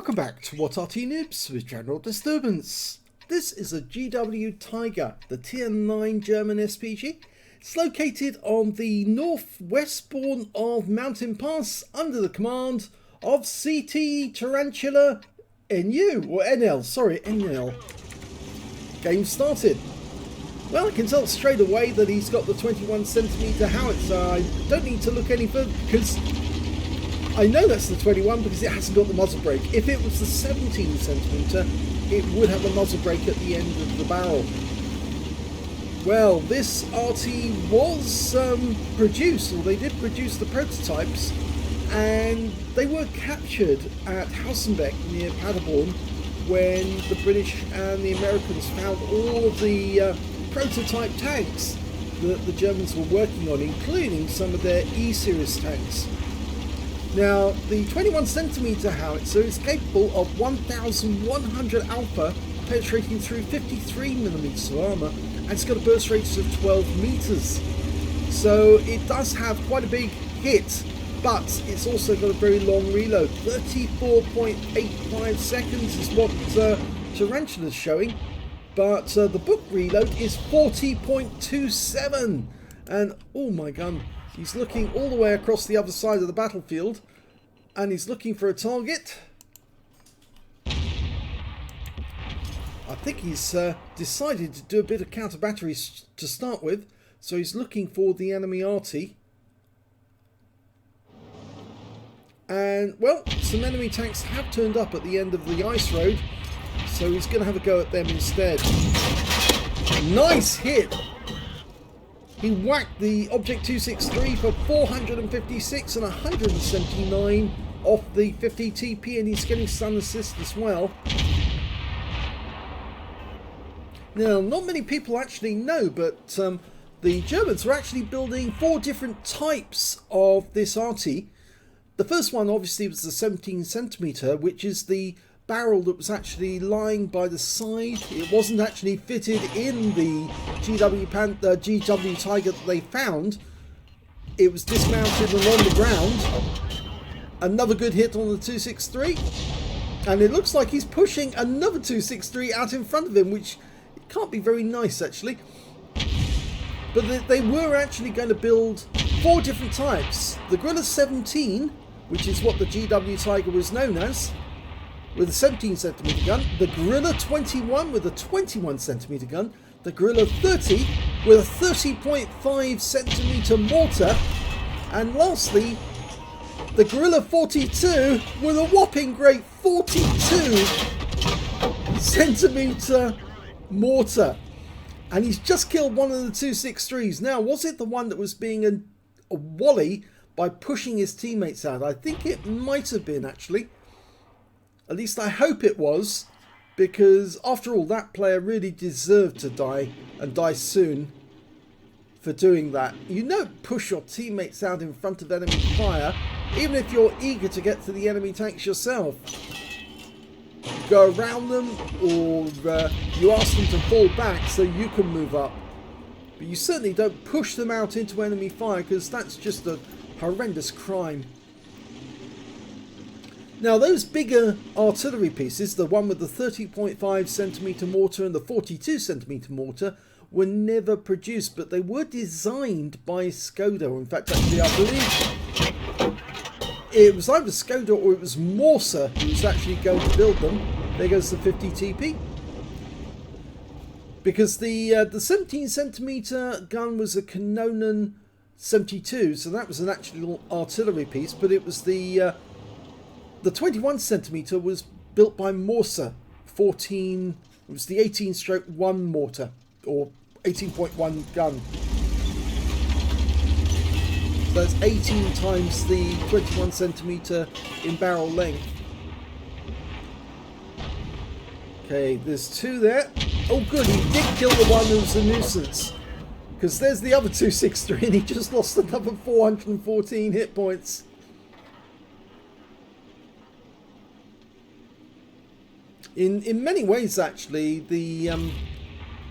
Welcome back to What Arty Noobs with General Disturbance. This is a GW Tiger, the Tier 9 German SPG. It's located on the northwest born of Mountain Pass under the command of CT Tarantula NU, or NL, sorry, NL. Game started. Well, I can tell straight away that he's got the 21cm howitzer. I don't need to look any further because I know that's the 21 because it hasn't got the muzzle brake. If it was the 17cm, it would have a muzzle brake at the end of the barrel. Well, this Arty was produced, or they did produce the prototypes, and they were captured at Hausenbeck near Paderborn when the British and the Americans found all of the prototype tanks that the Germans were working on, including some of their E-Series tanks. Now, the 21cm howitzer is capable of 1,100 alpha, penetrating through 53mm of armour, and it's got a burst radius of 12 meters. So it does have quite a big hit, but it's also got a very long reload. 34.85 seconds is what Tarantula's showing, but the book reload is 40.27. And oh my gun, he's looking all the way across the other side of the battlefield, and he's looking for a target. I think he's decided to do a bit of counter batteries to start with, so he's looking for the enemy Arty. And well, some enemy tanks have turned up at the end of the ice road, so he's going to have a go at them instead. Nice hit! He whacked the Object 263 for 456 and 179 off the 50 TP, and he's getting stun assist as well. Now, not many people actually know, but the Germans were actually building 4 different types of this Arty. The first one obviously was the 17cm, which is the barrel that was actually lying by the side. It wasn't actually fitted in the GW Tiger that they found. It was dismounted and on the ground. Another good hit on the 263, and it looks like he's pushing another 263 out in front of him, which can't be very nice actually. But they were actually going to build 4 different types. The Gorilla 17, which is what the GW Tiger was known as, with a 17cm gun, the Gorilla 21 with a 21cm gun, the Gorilla 30 with a 30.5cm mortar, and lastly the Gorilla 42 with a whopping great 42cm mortar. And he's just killed one of the 263s. Now, was it the one that was being a wally by pushing his teammates out? I think it might have been actually. At least I hope it was, because after all, that player really deserved to die, and die soon, for doing that. You don't push your teammates out in front of enemy fire, even if you're eager to get to the enemy tanks yourself. Go around them, or you ask them to fall back so you can move up. But you certainly don't push them out into enemy fire, because that's just a horrendous crime. Now, those bigger artillery pieces, the one with the 30.5cm mortar and the 42cm mortar, were never produced, but they were designed by Skoda. In fact, actually, I believe it was either Skoda or it was Morsa who was actually going to build them. There goes the 50 TP. Because the 17cm gun was a Kanonen 72, so that was an actual artillery piece, but it was the 21cm was built by Morsa 14. It was the 18/1 mortar, or 18.1 gun. So that's 18 times the 21cm in barrel length. Okay, there's 2 there. Oh good, he did kill the one who was a nuisance, because there's the other 263 and he just lost another 414 hit points. In many ways actually, the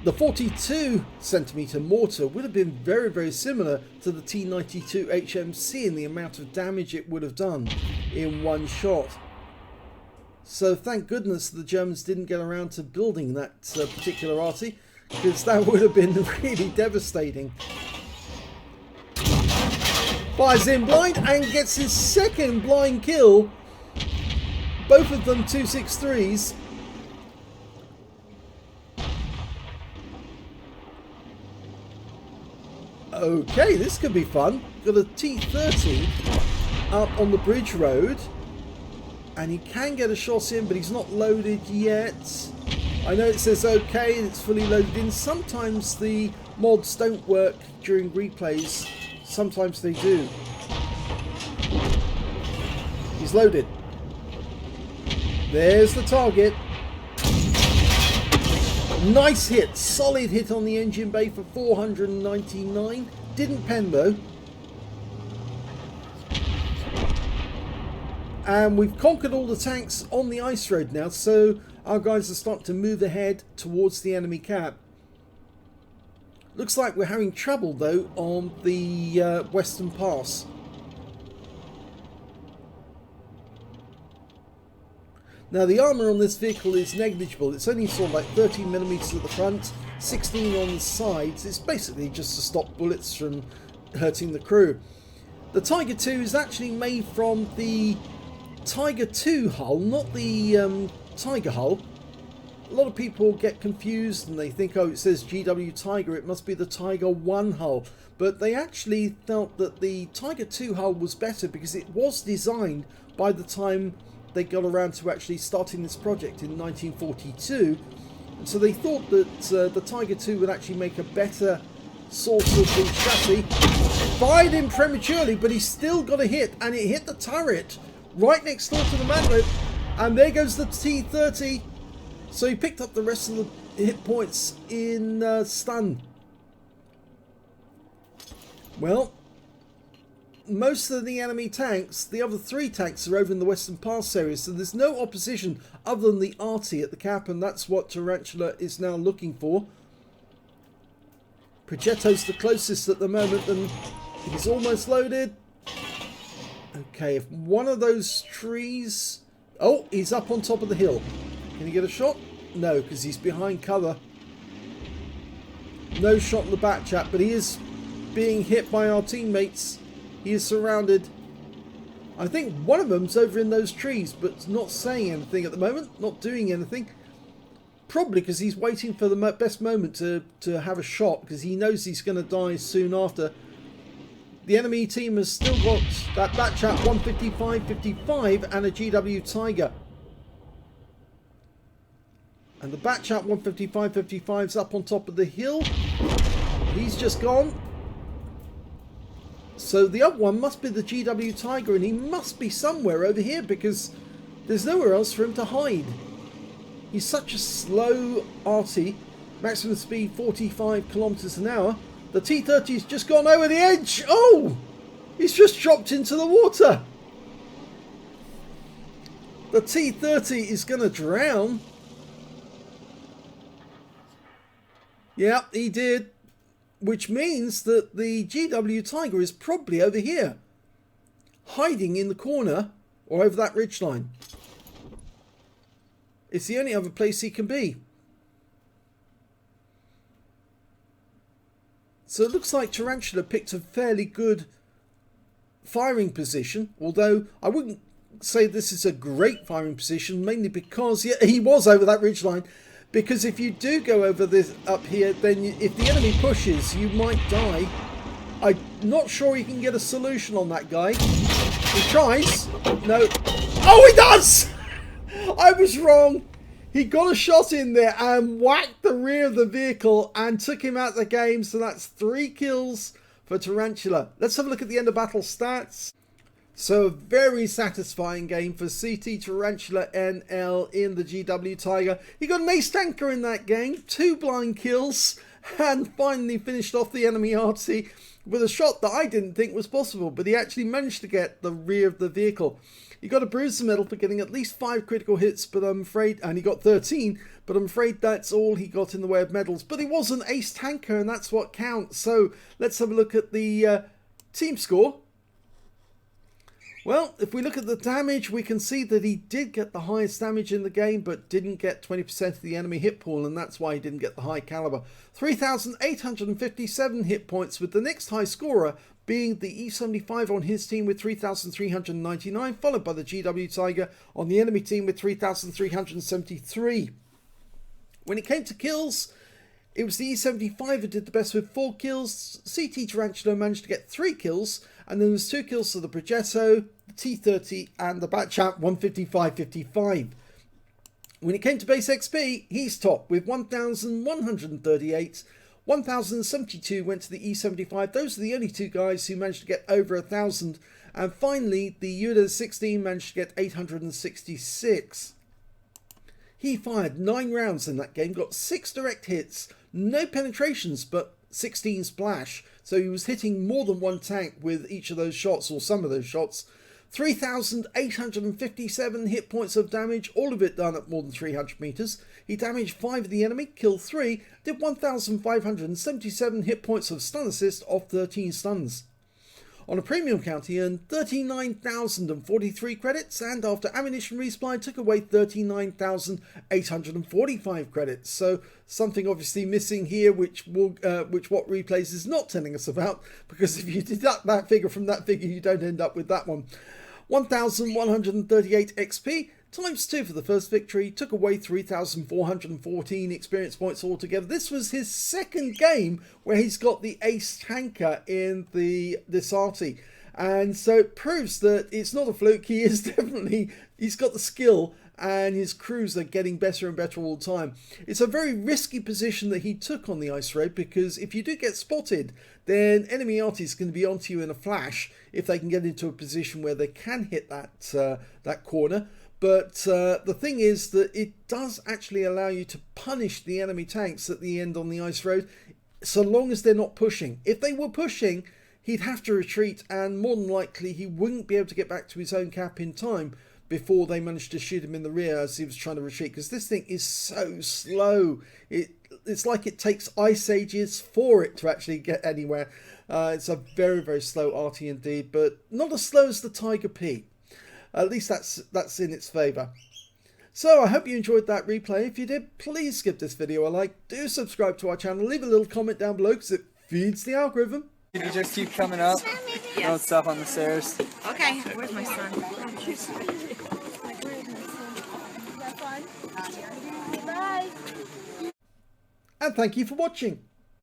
42cm mortar would have been very, very similar to the T92 HMC in the amount of damage it would have done in one shot. So thank goodness the Germans didn't get around to building that particular Arty, because that would have been really devastating. Fires in blind and gets his second blind kill. Both of them 263s. Okay, this could be fun. Got a T30 up on the bridge road. And he can get a shot in, but he's not loaded yet. I know it says okay, and it's fully loaded in. Sometimes the mods don't work during replays. Sometimes they do. He's loaded. There's the target. Nice hit. Solid hit on the engine bay for 499. Didn't pen though. And we've conquered all the tanks on the ice road now, so our guys are starting to move ahead towards the enemy cap. Looks like we're having trouble though on the Western Pass. Now the armour on this vehicle is negligible. It's only sort of like 13mm at the front, 16 on the sides. It's basically just to stop bullets from hurting the crew. The Tiger II is actually made from the Tiger II hull, not the Tiger hull. A lot of people get confused and they think, oh, it says GW Tiger, it must be the Tiger I hull. But they actually felt that the Tiger II hull was better because it was designed by the time they got around to actually starting this project in 1942. And so they thought that the Tiger II would actually make a better sort of chassis. Fired him prematurely, but he still got a hit, and it hit the turret right next door to the magnet. And there goes the T30. So he picked up the rest of the hit points in stun. Well, most of the enemy tanks, the other three tanks, are over in the Western Pass area, so there's no opposition other than the Arty at the cap, and that's what Tarantula is now looking for. Progetto's the closest at the moment, and he's almost loaded. Okay, if one of those trees... Oh, he's up on top of the hill. Can he get a shot? No, because he's behind cover. No shot in the back chat, but he is being hit by our teammates. He is surrounded. I think one of them's over in those trees, but not saying anything at the moment, not doing anything. Probably because he's waiting for the best moment to have a shot, because he knows he's going to die soon after. The enemy team has still got that batch at 155.55 and a GW Tiger. And the batch at 155.55 is up on top of the hill. He's just gone. So the other one must be the GW Tiger, and he must be somewhere over here because there's nowhere else for him to hide. He's such a slow Arty. Maximum speed 45 kilometers an hour. The T30's just gone over the edge. Oh! He's just dropped into the water. The T30 is going to drown. Yeah, he did. Which means that the GW Tiger is probably over here. Hiding in the corner or over that ridgeline. It's the only other place he can be. So it looks like Tarantula picked a fairly good firing position. Although I wouldn't say this is a great firing position. Mainly because he was over that ridgeline. Because if you do go over this up here, then if the enemy pushes, you might die. I'm not sure he can get a solution on that guy. He tries. No. Oh, he does! I was wrong. He got a shot in there and whacked the rear of the vehicle and took him out of the game. So that's 3 kills for Tarantula. Let's have a look at the end of battle stats. So a very satisfying game for CT Tarantula NL in the GW Tiger. He got an ace tanker in that game, 2 blind kills, and finally finished off the enemy Arty with a shot that I didn't think was possible, but he actually managed to get the rear of the vehicle. He got a bruiser medal for getting at least 5 critical hits, but I'm afraid, and he got 13, but I'm afraid that's all he got in the way of medals. But he was an ace tanker, and that's what counts. So let's have a look at the team score. Well, if we look at the damage, we can see that he did get the highest damage in the game, but didn't get 20% of the enemy hit pool, and that's why he didn't get the high caliber. 3,857 hit points, with the next high scorer being the E75 on his team with 3,399, followed by the GW Tiger on the enemy team with 3,373. When it came to kills, it was the E75 who did the best with 4 kills. CT Tarantula managed to get 3 kills, and then there was 2 kills for the Progetto, the T30 and the Batchamp 155-55. When it came to base XP, he's top with 1,138. 1,072 went to the E75. Those are the only 2 guys who managed to get over 1,000. And finally, the Uda 16 managed to get 866. He fired 9 rounds in that game, got 6 direct hits, no penetrations, but 16 splash. So he was hitting more than one tank with each of those shots, or some of those shots. 3,857 hit points of damage, all of it done at more than 300 meters. He damaged 5 of the enemy, killed 3, did 1,577 hit points of stun assist off 13 stuns. On a premium count, he earned 39,043 credits, and after ammunition resupply took away 39,845 credits. So something obviously missing here, which what replays is not telling us about, because if you deduct that figure from that figure, you don't end up with that one. 1,138 XP times 2 for the first victory, took away 3,414 experience points altogether. This was his second game where he's got the ace tanker in this Arty, and so it proves that it's not a fluke. He is definitely, he's got the skill, and his crews are getting better and better all the time. It's a very risky position that he took on the ice road, because if you do get spotted, then enemy Arty's going to be onto you in a flash if they can get into a position where they can hit that corner. But the thing is that it does actually allow you to punish the enemy tanks at the end on the ice road, so long as they're not pushing. If they were pushing, he'd have to retreat, and more than likely he wouldn't be able to get back to his own cap in time before they managed to shoot him in the rear as he was trying to retreat, because this thing is so slow. It's like it takes ice ages for it to actually get anywhere. It's a very, very slow Arty indeed, but not as slow as the Tiger P. At least that's in its favour. So I hope you enjoyed that replay. If you did, please give this video a like. Do subscribe to our channel. Leave a little comment down below because it feeds the algorithm. You just keep coming up. Yes. Don't stop on the stairs. Okay, where's my son? And thank you for watching.